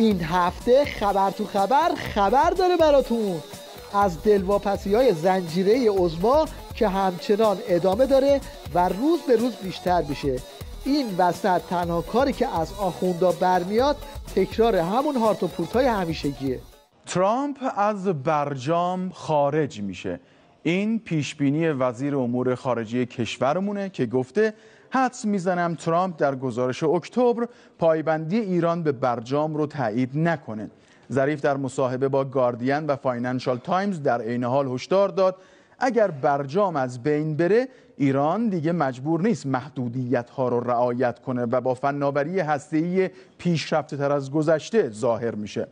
این هفته خبر تو خبر داره براتون از دلواپسی‌های زنجیره عظما که همچنان ادامه داره و روز به روز بیشتر میشه. این وسط تنها کاری که از آخوندا برمیاد تکرار همون هارت و پورت‌های همیشگیه. ترامپ از برجام خارج میشه. این پیشبینی وزیر امور خارجه کشورمونه که گفته حدس میزنم ترامپ در گزارش اکتبر پایبندی ایران به برجام رو تایید نکنه. ظریف در مصاحبه با گاردین و فاینانشال تایمز در عین حال هشدار داد اگر برجام از بین بره ایران دیگه مجبور نیست محدودیت‌ها رو رعایت کنه و با فناوری هسته‌ای پیشرفته تر از گذشته ظاهر میشه.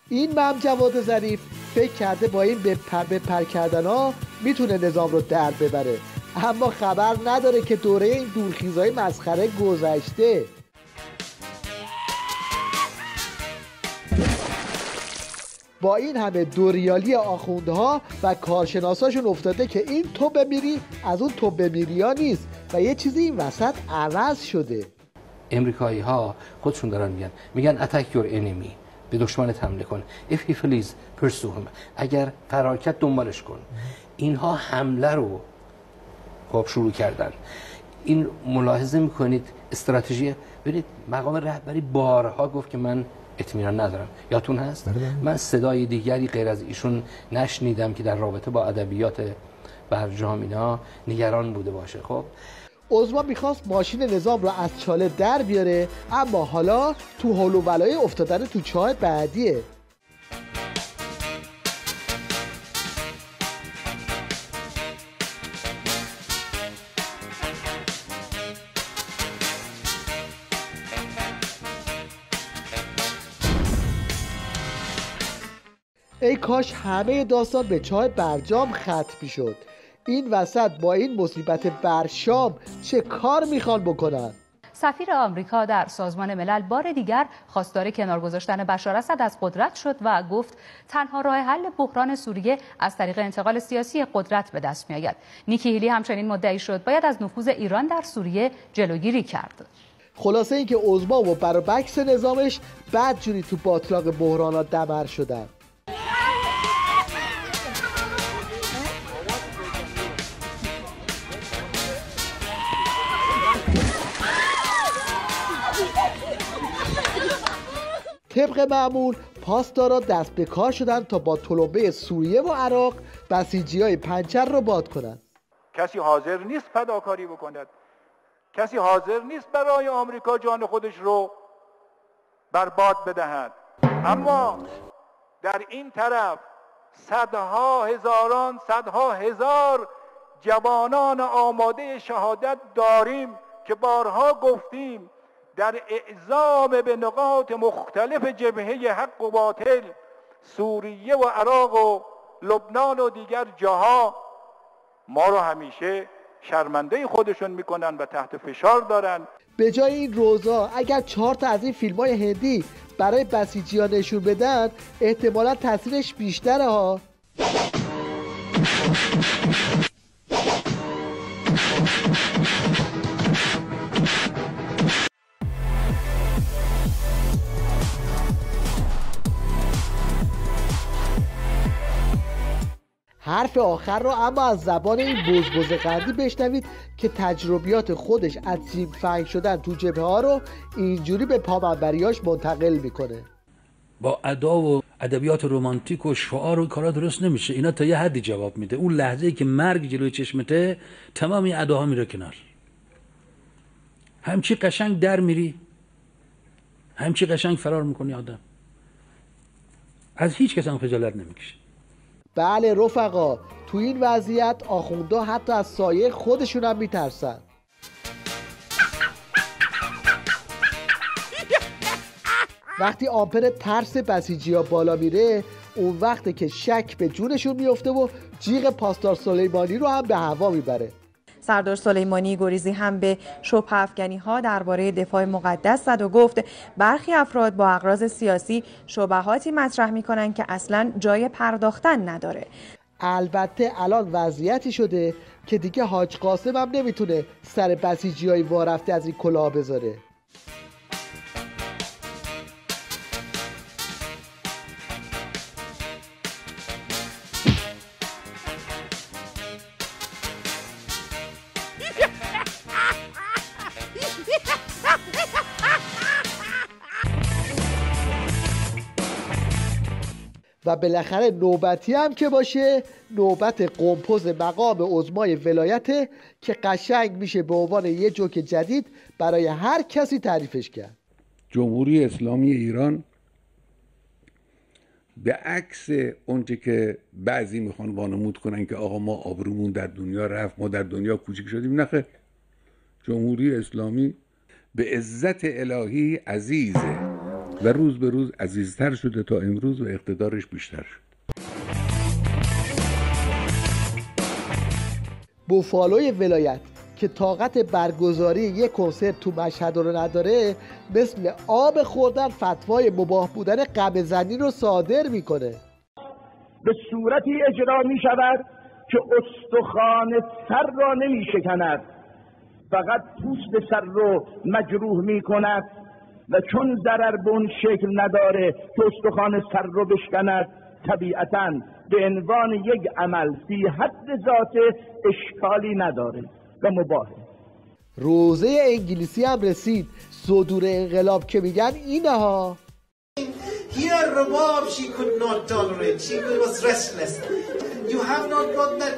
این مم جواد ظریف فکر کرده با این به پر کردن ها میتونه نظام رو در ببره، اما خبر نداره که دوره این دورخیزهای مسخره گذشته. با این همه دوریالی آخوندها و کارشناساشون افتاده که این تو بمیری از اون تو بمیری ها نیست و یه چیزی این وسط عوض شده. امریکایی ها خودشون دارن میگن attack your enemy، به دشمنت حمله کن. if he flees pursue him، اگر فرار کرد دنبالش کن. اینها حمله رو خب شروع کردن. این ملاحظه میکنید استراتژی، ببینید مقام رهبری بارها گفت که من اطمینان ندارم. یادتون هست؟ من صدای دیگری غیر از ایشون نشنیدم که در رابطه با ادبیات برجام اینا نگران بوده باشه. خب عظما میخواست ماشین نظام رو از چاله در بیاره، اما حالا تو حول و ولای افتادن تو چاه بعدیه. ای کاش همه داستان به چاه برجام ختم میشد. این وسط با این مصیبت برشام چه کار میخوان بکنن؟ سفیر آمریکا در سازمان ملل بار دیگر خواستار کنار گذاشتن بشار اسد از قدرت شد و گفت تنها راه حل بحران سوریه از طریق انتقال سیاسی قدرت به دست میآید. نیکی هیلی همچنین مدعی شد باید از نفوذ ایران در سوریه جلوگیری کرد. خلاصه اینکه عظما و برعکس نظامش بدجوری تو باطلاق بحرانات دمر شدن. طبق معمول پاسدارا دست به کار شدن تا با تلمبه سوریه و عراق بسیجی‌های پنچر رو باد کنن. کسی حاضر نیست فداکاری بکند، کسی حاضر نیست برای آمریکا جان خودش رو برباد بدهد. اما در این طرف صدها هزار جوانان آماده شهادت داریم که بارها گفتیم در اعزام به نقاط مختلف جبهه حق و باطل، سوریه و عراق و لبنان و دیگر جاها ما رو همیشه شرمنده خودشون میکنن و تحت فشار دارن. به جای این روزا اگر 4 تا از این فیلم‌های هندی برای بسیجی‌ها نشون بدن احتمالا تاثیرش بیشتره ها. حرف آخر رو اما از زبان این بزبز قندی بشنوید که تجربیات خودش از تیم فنگ شدن تو جبهه ها رو اینجوری به پامنبریاش منتقل میکنه. با ادا و ادبیات رمانتیک و شعار و کارا درست نمیشه. اینا تا یه حدی جواب میده. اون لحظه‌ای که مرگ جلوی چشمته تمام این اداها میره کنار. همچی قشنگ در میری، همچی قشنگ فرار میکنی. آدم از هیچ کس هم خجالت نمیکشه. بله رفقا، تو این وضعیت آخوندا حتی از سایه خودشون هم میترسن. وقتی آمپر ترس بسیجی‌ها بالا میره اون وقته که شک به جونشون میفته و جیغ پاسدار سلیمانی رو هم به هوا میبره. سردار سلیمانی گریزی هم به شبه افکنی‌ها درباره دفاع مقدس زد و گفت برخی افراد با اغراض سیاسی شبهاتی مطرح می‌کنند که اصلاً جای پرداختن نداره. البته الان وضعیتی شده که دیگه حاج قاسم هم نمیتونه سر بسیجی‌های وارفته از این کلاه بذاره. و بالاخره نوبتی هم که باشه نوبت قمپوز مقام عظمای ولایته که قشنگ میشه به عنوان یه جوک جدید برای هر کسی تعریفش کرد. جمهوری اسلامی ایران به عکس اونچه که بعضی میخوان وانمود کنن که آقا ما آبرومون در دنیا رفت، ما در دنیا کوچیک شدیم، نخیر. جمهوری اسلامی به عزت الهی عزیزه و روز به روز عزیزتر شده تا امروز و اقتدارش بیشتر شد. بوفالوی ولایت که طاقت برگزاری یک کنسرت تو مشهد رو نداره، مثل آب خوردن فتوای مباح بودن قمه زنی رو صادر میکنه. به صورتی اجرا می شود که استخوان سر را نمی شکند، فقط پوست سر رو مجروح می کند و چون ضرر به اون شکل نداره که استخوان سر رو بشکند، طبیعتاً به عنوان یک عمل فی حد ذات اشکالی نداره و مباحه. روزه انگلیسی هم رسید. صدور انقلاب که میگن اینه ها. Here Rabab she could not tolerate. She was restless. You have not got that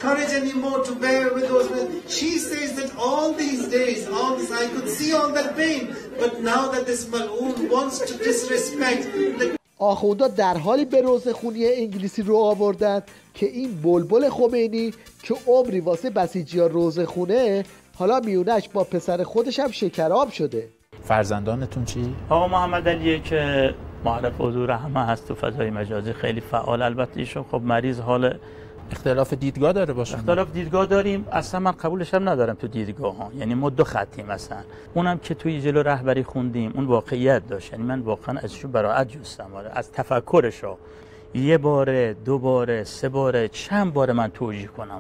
courage anymore to bear with those men. She says that all these days, all this, I could see all that pain. But now that this mal'oon wants to disrespect the... آخوندا در حالی به روزخونی انگلیسی رو آوردن که این بلبل خمینی که عمری واسه بسیجی‌ها روزخونه، حالا میونش با پسر خودش هم شکراب شده. فرزندانتون چی؟ آقا محمد علیه که معرف حضور همه هست تو فضای مجازی، خیلی فعال. البته ایشون خب مریض، حال اختلاف دیدگاه داره باشه. اختلاف دیدگاه داریم، اصلا من قبولش هم ندارم تو دیدگاه ها، یعنی ما دو خطیم مثلا. اونم که توی جلو رهبری خوندیم اون واقعیت داشت، یعنی من واقعا ازشو براءت جستم، از تفکرش ها یه باره، دو باره، سه باره، چند باره من توجیه کنم.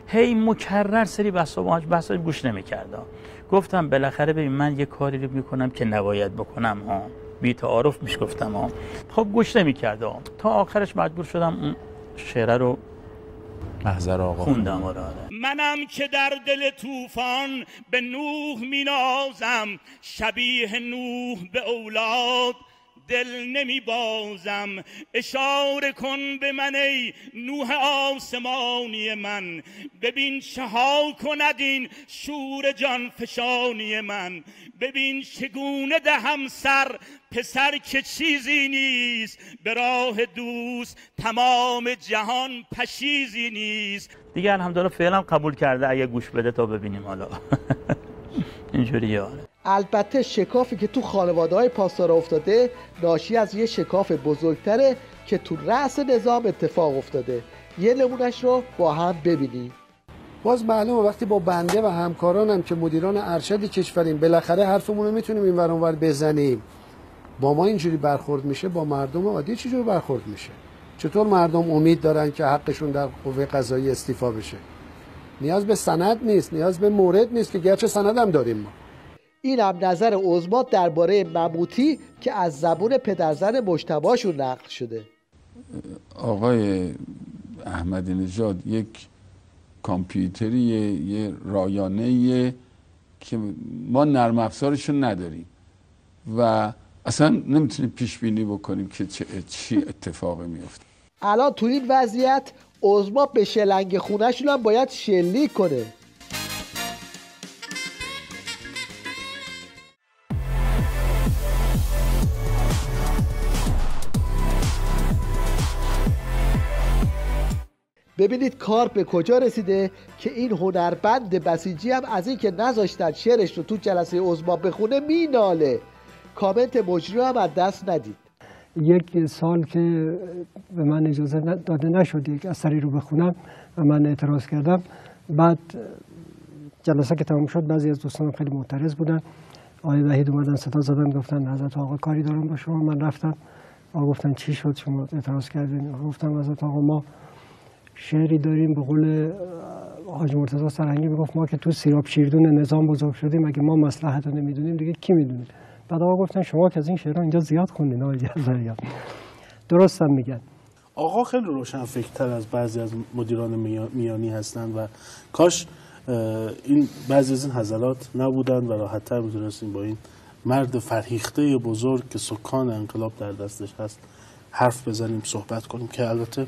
هی مکرر سری بحثا گوش نمی‌کرد. گفتم بالاخره ببین من یه کاری رو میکنم که نباید بکنم ها، بی تعارف میش گفتم ها. خب گوش نمی‌کرد تا آخرش مجبور شدم اون شعر رو محضر آقا خوندم. منم که در دل طوفان به نوح مینازم، شبیه نوح به اولاد دل نمی بازم. اشاره کن به من ای نوح آسمانی من، ببین چه ها کند این شور جان فشانی من. ببین چگونه دهم سر پسر که چیزی نیست، به راه دوست تمام جهان پشیزی نیست. دیگه الحمدلله فعلا قبول کرده، اگه گوش بده تا ببینیم حالا. اینجوریه. البته شکافی که تو خانواده‌های پاسدار افتاده ناشی از یه شکاف بزرگتره که تو رأس نظام اتفاق افتاده. یه نمونش رو با هم ببینیم. باز معلومه وقتی با بنده و همکارانم که مدیران ارشد کشوریم بالاخره حرفمون رو میتونیم این ور اونور بزنیم، با ما اینجوری برخورد میشه، با مردم عادی چجوری برخورد میشه؟ چطور مردم امید دارن که حقشون در قوه قضاییه استیفا بشه؟ نیاز به سند نیست، نیاز به مورد نیست که گرچه سند هم داریم ما. این هم نظر عظما درباره مموتی که از زبون پدرزن مجتبی‌شون نقل شده. آقای احمدی نژاد یک کامپیوتریه، یه رایانه‌ایه که ما نرم افزارشون نداریم و اصلا نمیتونیم پیش بینی بکنیم که چی اتفاقی میفته. الان تو این وضعیت عظما به شلنگ خونه‌شون هم باید شلیک کنه. ببینید کار به کجا رسیده که این هنرمند بسیجی هم از این که نذاشتن شعرش رو تو جلسه عظما بخونه میناله. کامنت مجری هم از دست ندید. یک سال که به من اجازه داده نشد یک اثری رو بخونم و من اعتراض کردم، بعد جلسه که تمام شد بعضی از دوستانم خیلی معترض بودن. آقای وحید اومدن صدا زدن گفتن حضرت آقا کاری دارم با شما. من رفتم، آقا گفتن چی شد شما اعتراض کردین؟ گفتم حضرت آقا ما شعری داریم به قول حاج مرتضی سرهنگی میگفت ما که تو سیراب شیردون نظام بزرگ شدیم، اگه ما مصلحت رو نمیدونیم دیگه کی میدونه؟ بعد آقا گفتن شما که از این شعرها اینجا زیاد خوندین آقای جزاریان. درست هم میگن. آقا خیلی روشن فکرتر از بعضی از مدیران میانی هستند و کاش این بعضی از این حضرات نبودن و راحت‌تر میتونستیم با این مرد فرهیخته بزرگ که سکان انقلاب در دستش هست حرف بزنیم، صحبت کنیم که البته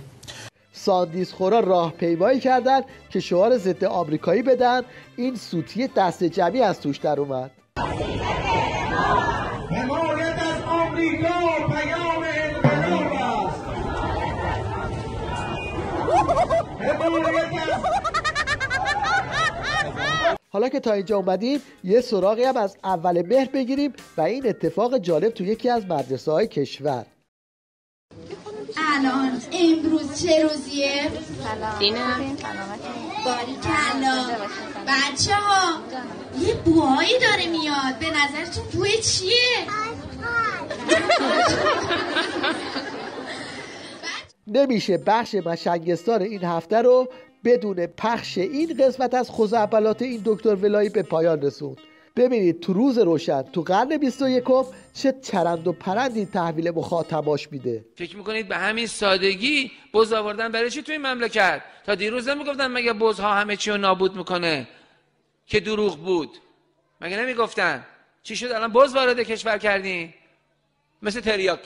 ساندیس خورا راهپیمایی کردن که شعار ضد آمریکایی بدن. این سوتی دست جمعی از توش در اومد. حمایت از آمریکا پیام انقلاب است. حالا که تا اینجا اومدیم یه سراغی هم از اول مهر بگیریم و این اتفاق جالب تو یکی از مدرسه‌های کشور. الان امروز چه روزیه؟ دینم باریکلا. بچه ها یه بوهایی داره میاد، به نظرتون بوی چیه؟ نمیشه بخش مشنگستان این هفته رو بدون پخش این قسمت از خزعبلات این دکتر ولایی به پایان رسوند. ببینید تو روز روشن تو قرن 21 چه چرند و پرندی تحویل مخاطباش میده. فکر میکنید به همین سادگی بز آوردن برای چی تو این مملکت؟ تا دیروز نمیگفتن مگه بزها همه چی رو نابود میکنه که دروغ بود؟ مگه نمیگفتن؟ چی شد الان بز وارد کشور کردین؟ مثل تریاک.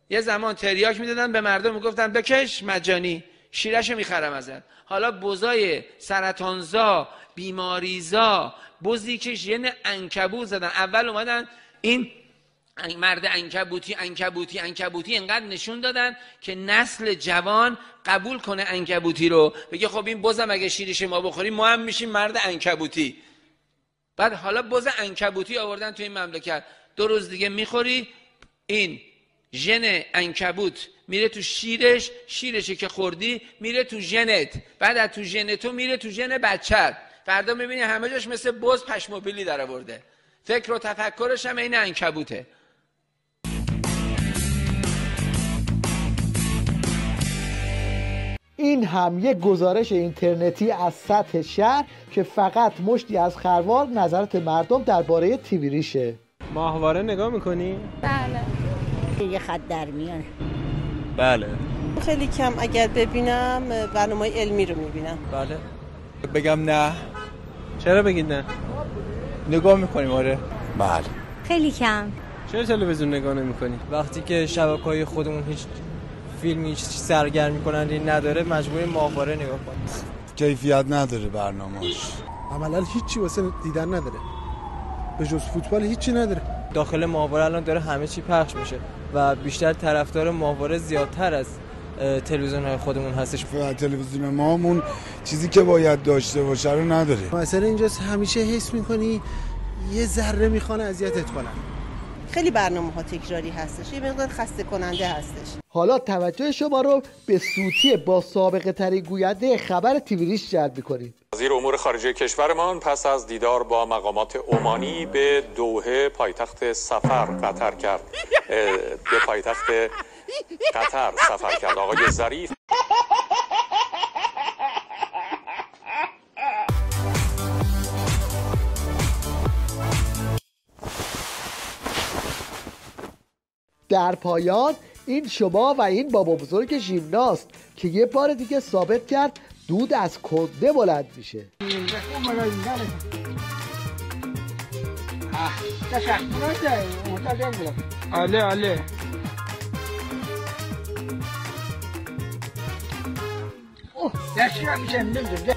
یه زمان تریاک میدادن به مردم، میگفتن بکش مجانی، شیرشو میخرم ازت. حالا بزای سرطانزا، بیماریزا، بزی که ژن عنکبوت زدن. اول اومدن این مرد عنکبوتی انقدر نشون دادن که نسل جوان قبول کنه عنکبوتی رو، بگه خب این بزم اگه شیرش ما بخوریم ما هم میشیم مرد عنکبوتی. بعد حالا بز عنکبوتی آوردن تو این مملکت، 2 روز دیگه میخوری این ژن عنکبوت میره تو شیرشی که خوردی میره تو ژنت، بعد از تو ژن تو میره تو ژن بچت. فردا میبینی همه جاش مثل بز پشموبیلی در آورده. فکر و تفکرش هم این عنکبوته. این هم یک گزارش اینترنتی از سطح شهر که فقط مشتی از خروار نظرات مردم درباره تیوی ریشه. ماهواره نگاه میکنی؟ بله. یه خط در میانه. بله. خیلی کم اگر ببینم برنامه علمی رو میبینم. بله. بگم نه. چرا بگید نه؟ نگاه میکنیم. آره. بله. خیلی کم. چرا تلویزیون نگاه نمیکنی؟ وقتی که شبکه‌های خودمون هیچ فیلمی، هیچ سرگرمی کننده نداره، مجبوریم ماهواره نگاه کنیم. کیفیت نداره برنامه‌اش. عملاً هیچی واسه دیدن نداره. به جز فوتبال هیچی نداره. داخل ماهواره الان داره همه چی پخش میشه و بیشتر طرفدار ماهواره زیادتر از تلویزیون‌های خودمون هستش. تلویزیون مامون چیزی که باید داشته باشه رو نداره. مثلا اینجاست همیشه حس می‌کنی یه ذره میخوان اذیتت کنن. خیلی برنامه‌ها تکراری هستش، یه مقدار خسته کننده هستش. حالا توجه شما رو به سوتی با سابقه ترین گوینده خبر تیوی ریش جلب می‌کنیم. وزیر امور خارجه کشورمان پس از دیدار با مقامات عمانی به دوحه پایتخت قطر کرد. به پایتخت قطر سفر کرد. آقای ظریف در پایان این شما و این بابا بزرگ ژیمناست که یه بار دیگه ثابت کرد دود از کنده بلند میشه. آله اوه داشتی هم میشه نمیدونم.